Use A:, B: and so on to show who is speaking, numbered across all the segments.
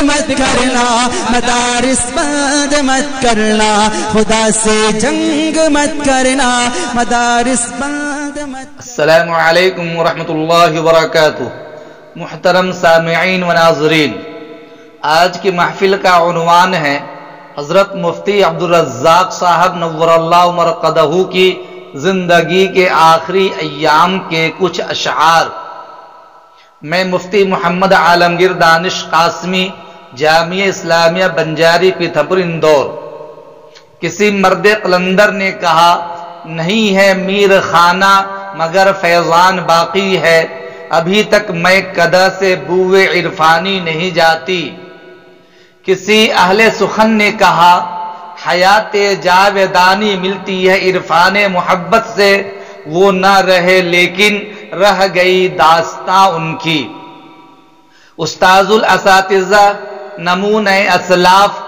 A: مت کرنا، مدارس بند مت کرنا، خدا سے جنگ مت کرنا، مدارس بند مت۔
B: السلام علیکم ورحمۃ اللہ وبرکاتہ۔ محترم سامعین و ناظرین، آج کی محفل کا عنوان ہے حضرت مفتی عبدالرزاق صاحب نور اللہ مرقدہ کی زندگی کے آخری ایام کے کچھ اشعار۔ میں مفتی محمد عالمگیر دانش قاسمی، جامعہ اسلامیہ بنجاری پیتھمپور اندور۔ کسی مرد قلندر نے کہا، نہیں ہے میر خانہ مگر فیضان باقی ہے، ابھی تک میں کدا سے بوئے عرفانی نہیں جاتی۔ کسی اہل سخن نے کہا، حیات جاودانی ملتی ہے عرفان محبت سے، وہ نہ رہے لیکن رہ گئی داستاں ان کی۔ استاذ الاساتذہ، نمونہ اسلاف،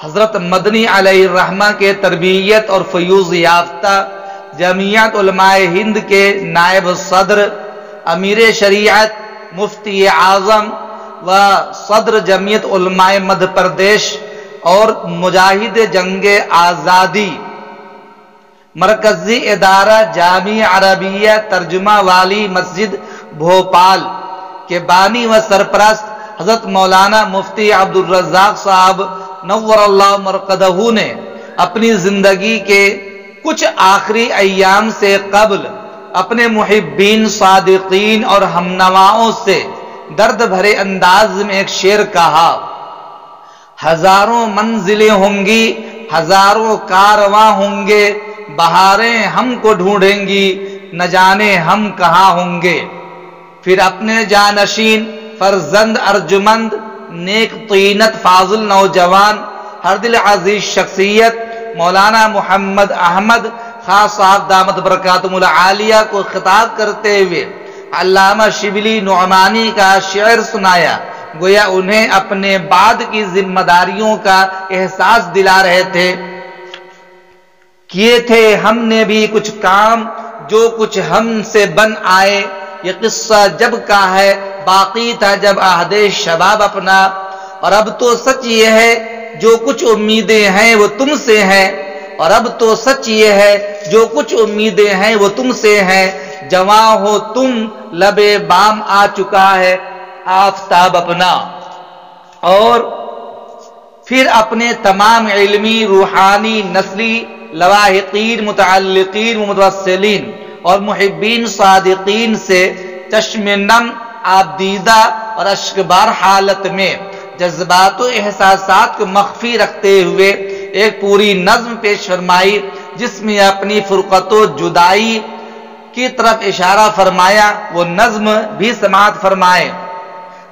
B: حضرت مدنی علیہ الرحمہ کے تربیت اور فیوض یافتہ جمعیت علماء ہند کے نائب صدر، امیر شریعت، مفتی اعظم و صدر جمعیت علماء مدھیہ پردیش اور مجاہد جنگ آزادی، مرکزی ادارہ جامعہ عربیہ ترجمہ والی مسجد بھوپال کے بانی و سرپرست حضرت مولانا مفتی عبدالرزاق صاحب نور اللہ مرقدہ نے اپنی زندگی کے کچھ آخری ایام سے قبل اپنے محبین، صادقین اور ہمنواؤں سے درد بھرے انداز میں ایک شعر کہا، ہزاروں منزلیں ہوں گی، ہزاروں کارواں ہوں گے، بہاریں ہم کو ڈھونڈیں گی، نہ جانے ہم کہاں ہوں گے۔ پھر اپنے جانشین، فرزند ارجمند، نیک طینت فاضل نوجوان، ہر دل عزیز شخصیت مولانا محمد احمد خان صاحب دامت برکاتہم العالیہ کو خطاب کرتے ہوئے علامہ شبلی نعمانی کا شعر سنایا، گویا انہیں اپنے بعد کی ذمہ داریوں کا احساس دلا رہے تھے۔ کیے تھے ہم نے بھی کچھ کام جو کچھ ہم سے بن آئے، یہ قصہ جب کا ہے باقی تھا جب عہد شباب اپنا، اور اب تو سچ یہ ہے جو کچھ امیدیں ہیں وہ تم سے ہیں، اور اب تو سچ یہ ہے جو کچھ امیدیں ہیں وہ تم سے ہیں، جواں ہو تم لبے بام آ چکا ہے آفتاب اپنا۔ اور پھر اپنے تمام علمی، روحانی، نسلی لواحقین، متعلقین و متوسلین اور محبین صادقین سے چشم نم، آبدیدہ اور اشکبار حالت میں جذبات و احساسات کو مخفی رکھتے ہوئے ایک پوری نظم پیش فرمائی، جس میں اپنی فرقت و جدائی کی طرف اشارہ فرمایا۔ وہ نظم بھی سماعت فرمائے۔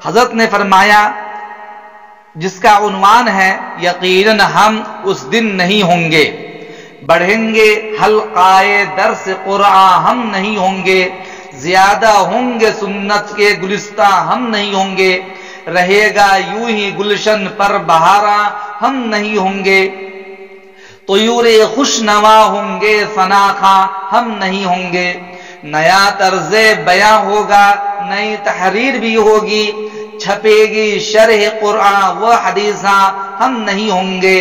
B: حضرت نے فرمایا، جس کا عنوان ہے یقیناً ہم اس دن نہیں ہوں گے، بڑھیں گے حلقائے درس قرآن ہم نہیں ہوں گے، زیادہ ہوں گے سنت کے گلستاں ہم نہیں ہوں گے، رہے گا یوں ہی گلشن پر بہاراں ہم نہیں ہوں گے، طیور خوش نوا ہوں گے فناخواں ہم نہیں ہوں گے، نیا طرز بیاں ہوگا، نئی تحریر بھی ہوگی، چھپے گی شرح قرآن و حدیثاں ہم نہیں ہوں گے،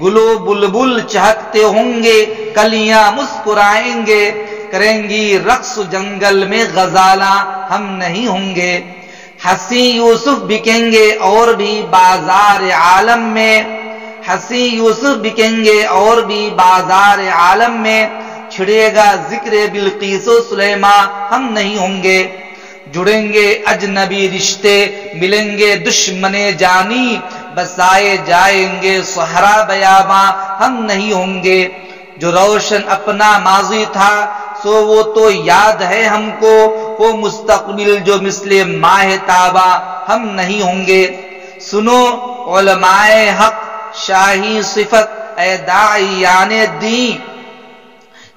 B: گلو بلبل چہکتے ہوں گے، کلیاں مسکرائیں گے، کریں گی رقص جنگل میں غزالاں ہم نہیں ہوں گے، حسین یوسف بکیں گے اور بھی بازار عالم میں، حسین یوسف بکیں گے اور بھی بازار عالم میں، چھڑے گا ذکر بلقیس و سلیمان ہم نہیں ہوں گے، جڑیں گے اجنبی رشتے، ملیں گے دشمن جانی، بسائے جائیں گے صحرا بیاباں ہم نہیں ہوں گے، جو روشن اپنا ماضی تھا سو وہ تو یاد ہے ہم کو، وہ مستقبل جو مثل ماہ تابا ہم نہیں ہوں گے، سنو علماء حق شاہی صفت اے داعیان دین،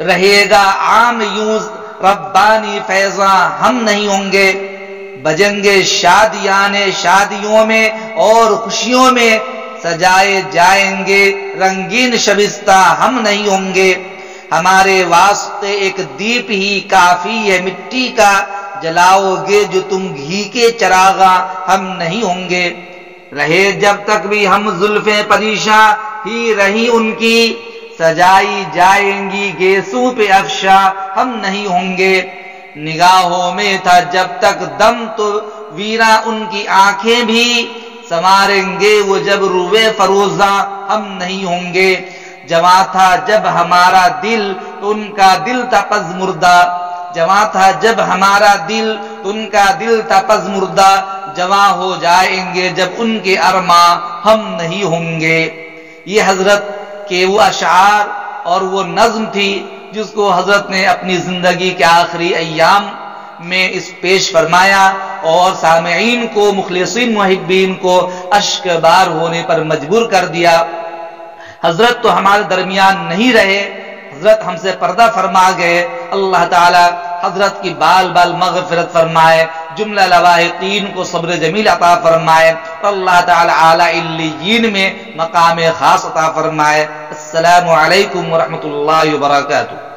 B: رہے گا عام یوز ربانی فیضاں ہم نہیں ہوں گے، بجیں گے شادیاں شادیوں میں اور خوشیوں میں، سجائے جائیں گے رنگین شبستہ ہم نہیں ہوں گے، ہمارے واسطے ایک دیپ ہی کافی ہے مٹی کا، جلاؤ گے جو تم گھی کے چراغاں ہم نہیں ہوں گے، رہے جب تک بھی ہم زلفیں پریشاں ہی رہی ان کی، سجائی جائیں گی گیسوں پہ افشا ہم نہیں ہوں گے، نگاہوں میں تھا جب تک دم تو ویراں ان کی آنکھیں بھی، سنواریں گے وہ جب روئے فروزاں ہم نہیں ہوں گے، جواں تھا جب ہمارا دل تو ان کا دل تھا پز مردہ، جواں تھا جب ہمارا دل تو ان کا دل تھا پز مردہ، جواں ہو جائیں گے جب ان کے ارماں ہم نہیں ہوں گے۔ یہ حضرت کے وہ اشعار اور وہ نظم تھی جس کو حضرت نے اپنی زندگی کے آخری ایام میں اس پیش فرمایا اور سامعین کو، مخلصین محبین کو اشک بار ہونے پر مجبور کر دیا۔ حضرت تو ہمارے درمیان نہیں رہے، حضرت ہم سے پردہ فرما گئے، اللہ تعالی حضرت کی بال بال مغفرت فرمائے، جملہ لواحقین کو صبر جمیل عطا فرمائے، اور اللہ تعالی اعلی علیین میں مقام خاص عطا فرمائے۔ السلام علیکم ورحمۃ اللہ وبرکاتہ۔